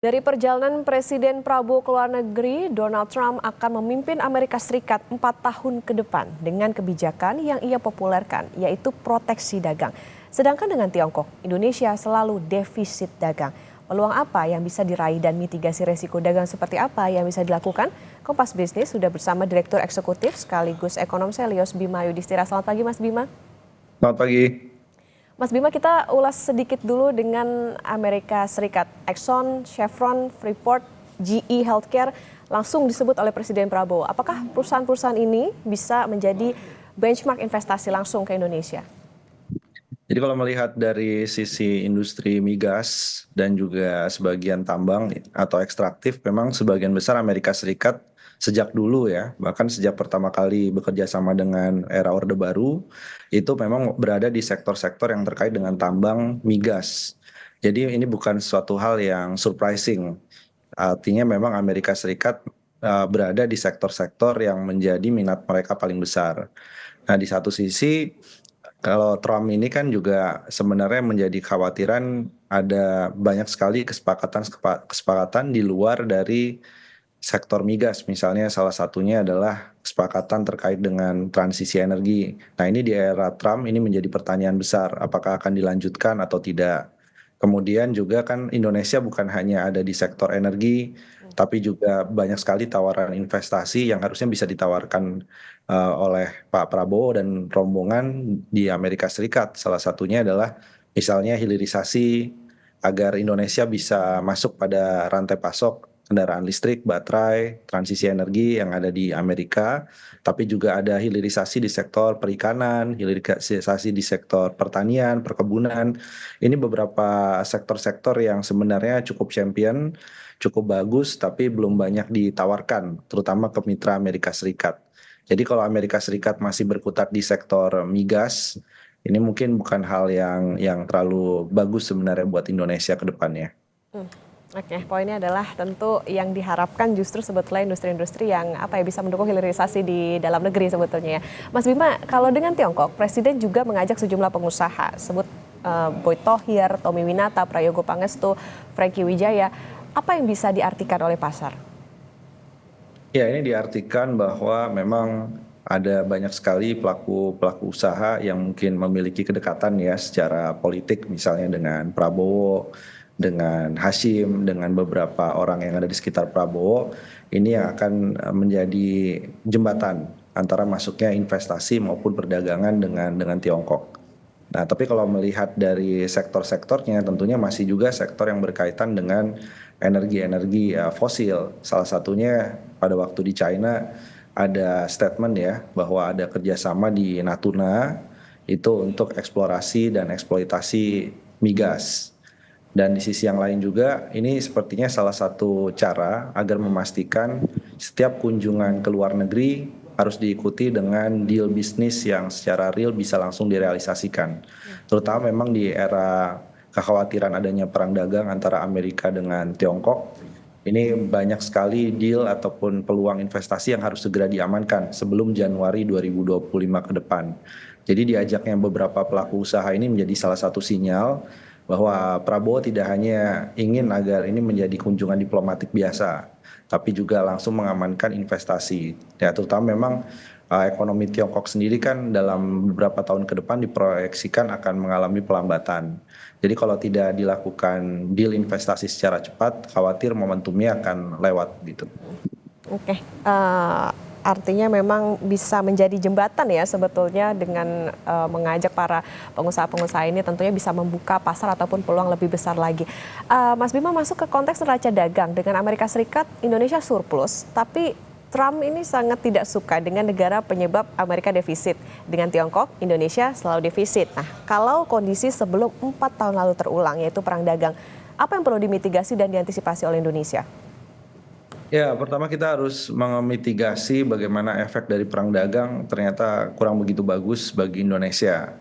Dari perjalanan Presiden Prabowo ke luar negeri, Donald Trump akan memimpin Amerika Serikat 4 tahun ke depan dengan kebijakan yang ia populerkan, yaitu proteksi dagang. Sedangkan dengan Tiongkok, Indonesia selalu defisit dagang. Peluang apa yang bisa diraih dan mitigasi resiko dagang seperti apa yang bisa dilakukan? Kompas Bisnis sudah bersama Direktur Eksekutif sekaligus Ekonom Selyos Bima Yudhistira. Selamat pagi Mas Bima. Selamat pagi. Mas Bima, kita ulas sedikit dulu dengan Amerika Serikat. Exxon, Chevron, Freeport, GE Healthcare langsung disebut oleh Presiden Prabowo. Apakah perusahaan-perusahaan ini bisa menjadi benchmark investasi langsung ke Indonesia? Jadi kalau melihat dari sisi industri migas dan juga sebagian tambang atau ekstraktif, memang sebagian besar Amerika Serikat sejak dulu ya, bahkan sejak pertama kali bekerja sama dengan era Orde Baru, itu memang berada di sektor-sektor yang terkait dengan tambang migas. Jadi ini bukan suatu hal yang surprising. Artinya memang Amerika Serikat berada di sektor-sektor yang menjadi minat mereka paling besar. Nah, di satu sisi kalau Trump ini kan juga sebenarnya menjadi khawatiran ada banyak sekali kesepakatan di luar dari sektor migas. Misalnya salah satunya adalah kesepakatan terkait dengan transisi energi. Nah, ini di era Trump ini menjadi pertanyaan besar, apakah akan dilanjutkan atau tidak. Kemudian juga kan Indonesia bukan hanya ada di sektor energi, tapi juga banyak sekali tawaran investasi yang harusnya bisa ditawarkan oleh Pak Prabowo dan rombongan di Amerika Serikat. Salah satunya adalah misalnya hilirisasi agar Indonesia bisa masuk pada rantai pasok kendaraan listrik, baterai, transisi energi yang ada di Amerika, tapi juga ada hilirisasi di sektor perikanan, hilirisasi di sektor pertanian, perkebunan. Ini beberapa sektor-sektor yang sebenarnya cukup champion, cukup bagus, tapi belum banyak ditawarkan, terutama ke mitra Amerika Serikat. Jadi kalau Amerika Serikat masih berkutat di sektor migas, ini mungkin bukan hal yang terlalu bagus sebenarnya buat Indonesia ke depannya. Oke, poinnya adalah tentu yang diharapkan justru sebetulnya industri-industri yang bisa mendukung hilirisasi di dalam negeri sebetulnya ya. Mas Bima, kalau dengan Tiongkok, Presiden juga mengajak sejumlah pengusaha, sebut Boy Thohir, Tommy Winata, Prayogo Pangestu, Franky Wijaya. Apa yang bisa diartikan oleh pasar? Ya, ini diartikan bahwa memang ada banyak sekali pelaku-pelaku usaha yang mungkin memiliki kedekatan ya secara politik, misalnya dengan Prabowo, dengan Hashim, dengan beberapa orang yang ada di sekitar Prabowo. Ini yang akan menjadi jembatan antara masuknya investasi maupun perdagangan dengan Tiongkok. Nah, tapi kalau melihat dari sektor-sektornya, tentunya masih juga sektor yang berkaitan dengan energi-energi fosil. Salah satunya pada waktu di China ada statement ya bahwa ada kerjasama di Natuna itu untuk eksplorasi dan eksploitasi migas. Dan di sisi yang lain juga ini sepertinya salah satu cara agar memastikan setiap kunjungan ke luar negeri harus diikuti dengan deal bisnis yang secara real bisa langsung direalisasikan. Terutama memang di era kekhawatiran adanya perang dagang antara Amerika dengan Tiongkok, ini banyak sekali deal ataupun peluang investasi yang harus segera diamankan sebelum Januari 2025 ke depan. Jadi diajaknya beberapa pelaku usaha ini menjadi salah satu sinyal bahwa Prabowo tidak hanya ingin agar ini menjadi kunjungan diplomatik biasa, tapi juga langsung mengamankan investasi. Ya, terutama memang ekonomi Tiongkok sendiri kan dalam beberapa tahun ke depan diproyeksikan akan mengalami pelambatan. Jadi kalau tidak dilakukan deal investasi secara cepat, khawatir momentumnya akan lewat gitu. Oke, artinya memang bisa menjadi jembatan ya sebetulnya dengan mengajak para pengusaha-pengusaha ini tentunya bisa membuka pasar ataupun peluang lebih besar lagi. Mas Bima, masuk ke konteks neraca dagang dengan Amerika Serikat, Indonesia surplus, tapi Trump ini sangat tidak suka dengan negara penyebab Amerika defisit. Dengan Tiongkok, Indonesia selalu defisit. Nah, kalau kondisi sebelum 4 tahun lalu terulang, yaitu perang dagang, apa yang perlu dimitigasi dan diantisipasi oleh Indonesia? Ya, pertama kita harus memitigasi bagaimana efek dari perang dagang ternyata kurang begitu bagus bagi Indonesia.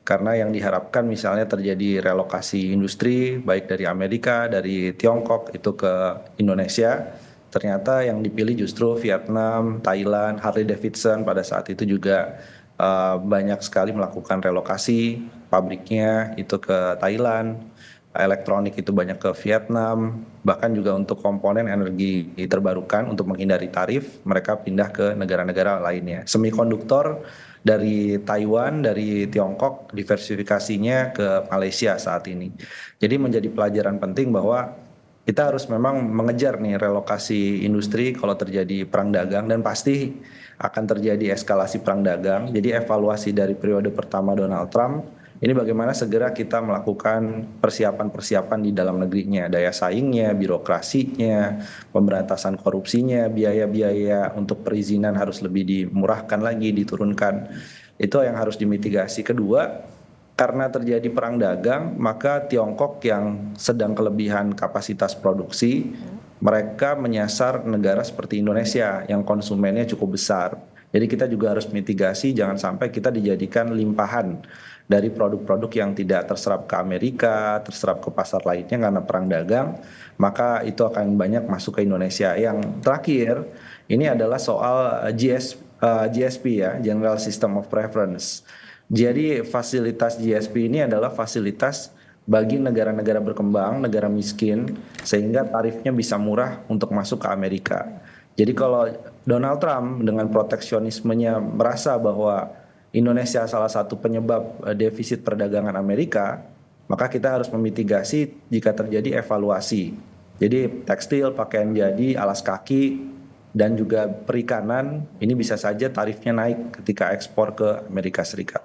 Karena yang diharapkan misalnya terjadi relokasi industri baik dari Amerika, dari Tiongkok itu ke Indonesia. Ternyata yang dipilih justru Vietnam, Thailand, Harley Davidson pada saat itu juga banyak sekali melakukan relokasi pabriknya itu ke Thailand. elektronik itu banyak ke Vietnam, bahkan juga untuk komponen energi terbarukan untuk menghindari tarif, mereka pindah ke negara-negara lainnya. Semikonduktor dari Taiwan, dari Tiongkok, diversifikasinya ke Malaysia saat ini. Jadi menjadi pelajaran penting bahwa kita harus memang mengejar nih relokasi industri kalau terjadi perang dagang dan pasti akan terjadi eskalasi perang dagang. Jadi evaluasi dari periode pertama Donald Trump ini bagaimana segera kita melakukan persiapan-persiapan di dalam negerinya, daya saingnya, birokrasinya, pemberantasan korupsinya, biaya-biaya untuk perizinan harus lebih dimurahkan lagi, diturunkan. Itu yang harus dimitigasi. Kedua, karena terjadi perang dagang, maka Tiongkok yang sedang kelebihan kapasitas produksi, mereka menyasar negara seperti Indonesia yang konsumennya cukup besar. Jadi kita juga harus mitigasi, jangan sampai kita dijadikan limpahan dari produk-produk yang tidak terserap ke Amerika, terserap ke pasar lainnya karena perang dagang, maka itu akan banyak masuk ke Indonesia. Yang terakhir, ini adalah soal GSP ya, General System of Preference. Jadi fasilitas GSP ini adalah fasilitas bagi negara-negara berkembang, negara miskin, sehingga tarifnya bisa murah untuk masuk ke Amerika. Jadi kalau Donald Trump dengan proteksionismenya merasa bahwa Indonesia salah satu penyebab defisit perdagangan Amerika, maka kita harus memitigasi jika terjadi evaluasi. Jadi tekstil, pakaian jadi, alas kaki, dan juga perikanan ini bisa saja tarifnya naik ketika ekspor ke Amerika Serikat.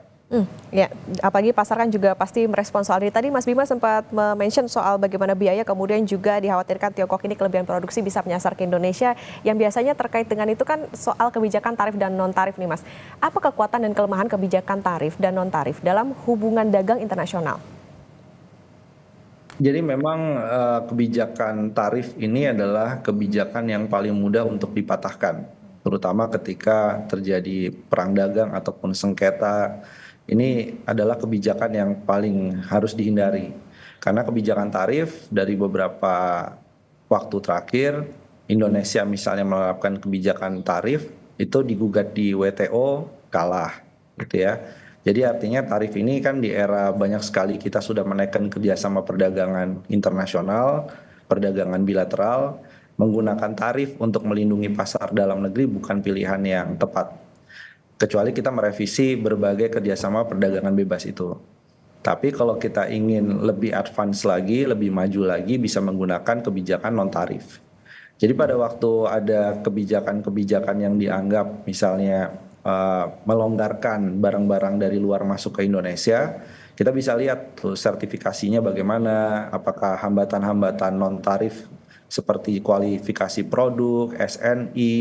Ya, apalagi pasar kan juga pasti merespon soal ini. Tadi Mas Bima sempat mention soal bagaimana biaya, kemudian juga dikhawatirkan Tiongkok ini kelebihan produksi bisa menyasar ke Indonesia, yang biasanya terkait dengan itu kan soal kebijakan tarif dan non-tarif nih Mas. Apa kekuatan dan kelemahan kebijakan tarif dan non-tarif dalam hubungan dagang internasional? Jadi memang kebijakan tarif ini adalah kebijakan yang paling mudah untuk dipatahkan, terutama ketika terjadi perang dagang ataupun sengketa. Ini adalah kebijakan yang paling harus dihindari, karena kebijakan tarif dari beberapa waktu terakhir, Indonesia misalnya menerapkan kebijakan tarif, itu digugat di WTO kalah, gitu ya. Jadi artinya tarif ini kan di era banyak sekali kita sudah menaikkan kerjasama perdagangan internasional, perdagangan bilateral, menggunakan tarif untuk melindungi pasar dalam negeri bukan pilihan yang tepat. Kecuali kita merevisi berbagai kerjasama perdagangan bebas itu. Tapi kalau kita ingin lebih advance lagi, lebih maju lagi, bisa menggunakan kebijakan non-tarif. Jadi pada waktu ada kebijakan-kebijakan yang dianggap misalnya melonggarkan barang-barang dari luar masuk ke Indonesia, kita bisa lihat tuh sertifikasinya bagaimana, apakah hambatan-hambatan non-tarif seperti kualifikasi produk, SNI,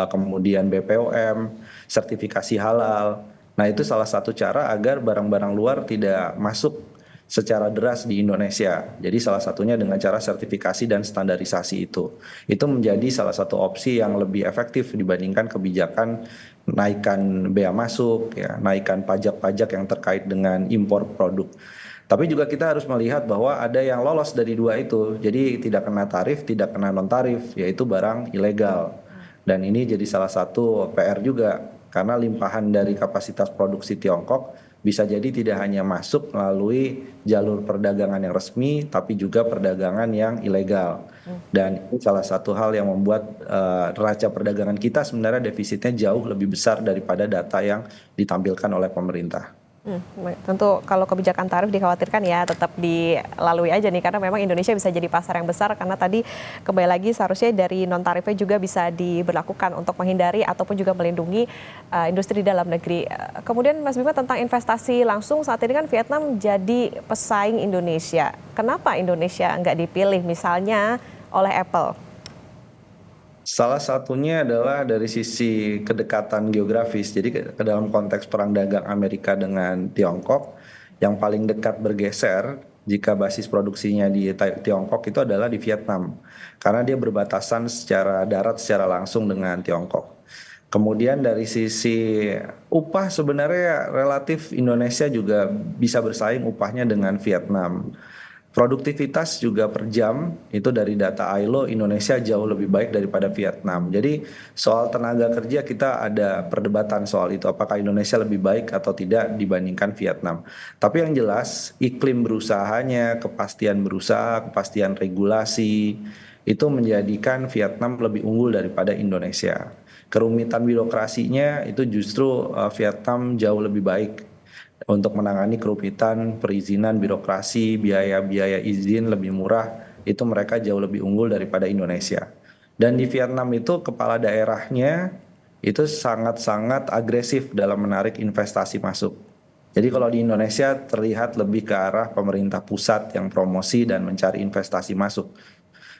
kemudian BPOM, sertifikasi halal. Nah, itu salah satu cara agar barang-barang luar tidak masuk secara deras di Indonesia. Jadi salah satunya dengan cara sertifikasi dan standarisasi itu. Itu menjadi salah satu opsi yang lebih efektif dibandingkan kebijakan naikkan bea masuk, ya, naikkan pajak-pajak yang terkait dengan impor produk. Tapi juga kita harus melihat bahwa ada yang lolos dari dua itu. Jadi tidak kena tarif, tidak kena non-tarif, yaitu barang ilegal. Dan ini jadi salah satu PR juga, karena limpahan dari kapasitas produksi Tiongkok bisa jadi tidak hanya masuk melalui jalur perdagangan yang resmi, tapi juga perdagangan yang ilegal. Dan ini salah satu hal yang membuat neraca perdagangan kita sebenarnya defisitnya jauh lebih besar daripada data yang ditampilkan oleh pemerintah. Tentu kalau kebijakan tarif dikhawatirkan ya tetap dilalui aja nih, karena memang Indonesia bisa jadi pasar yang besar, karena tadi kembali lagi seharusnya dari non tarifnya juga bisa diberlakukan untuk menghindari ataupun juga melindungi industri dalam negeri. Kemudian Mas Bima, tentang investasi langsung, saat ini kan Vietnam jadi pesaing Indonesia. Kenapa Indonesia nggak dipilih misalnya oleh Apple? Salah satunya adalah dari sisi kedekatan geografis. Jadi ke dalam konteks perang dagang Amerika dengan Tiongkok, yang paling dekat bergeser jika basis produksinya di Tiongkok itu adalah di Vietnam. Karena dia berbatasan secara darat secara langsung dengan Tiongkok. Kemudian dari sisi upah sebenarnya relatif Indonesia juga bisa bersaing upahnya dengan Vietnam. Produktivitas juga per jam itu dari data ILO Indonesia jauh lebih baik daripada Vietnam. Jadi soal tenaga kerja kita ada perdebatan soal itu apakah Indonesia lebih baik atau tidak dibandingkan Vietnam. Tapi yang jelas iklim berusahanya, kepastian berusaha, kepastian regulasi itu menjadikan Vietnam lebih unggul daripada Indonesia. Kerumitan birokrasinya itu justru Vietnam jauh lebih baik untuk menangani kerumitan perizinan birokrasi, biaya-biaya izin lebih murah, itu mereka jauh lebih unggul daripada Indonesia. Dan di Vietnam itu kepala daerahnya itu sangat-sangat agresif dalam menarik investasi masuk. Jadi kalau di Indonesia terlihat lebih ke arah pemerintah pusat yang promosi dan mencari investasi masuk.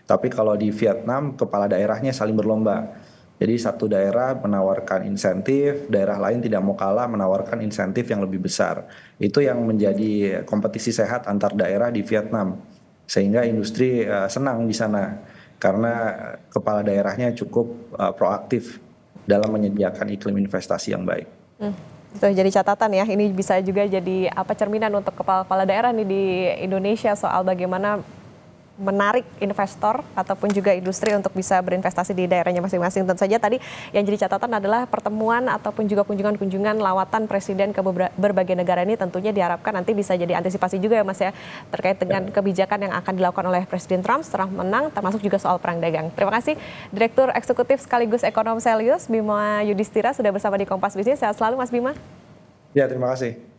Tapi kalau di Vietnam, kepala daerahnya saling berlomba. Jadi satu daerah menawarkan insentif, daerah lain tidak mau kalah menawarkan insentif yang lebih besar. Itu yang menjadi kompetisi sehat antar daerah di Vietnam. Sehingga industri senang di sana karena kepala daerahnya cukup proaktif dalam menyediakan iklim investasi yang baik. Itu jadi catatan ya, ini bisa juga jadi cerminan untuk kepala-kepala daerah nih di Indonesia soal bagaimana menarik investor ataupun juga industri untuk bisa berinvestasi di daerahnya masing-masing. Tentu saja tadi yang jadi catatan adalah pertemuan ataupun juga kunjungan-kunjungan lawatan presiden ke berbagai negara ini tentunya diharapkan nanti bisa jadi antisipasi juga ya Mas ya terkait dengan kebijakan yang akan dilakukan oleh Presiden Trump setelah menang, termasuk juga soal perang dagang. Terima kasih Direktur Eksekutif sekaligus Ekonom Selyus Bima Yudhistira sudah bersama di Kompas Bisnis. Sehat selalu Mas Bima. Ya, terima kasih.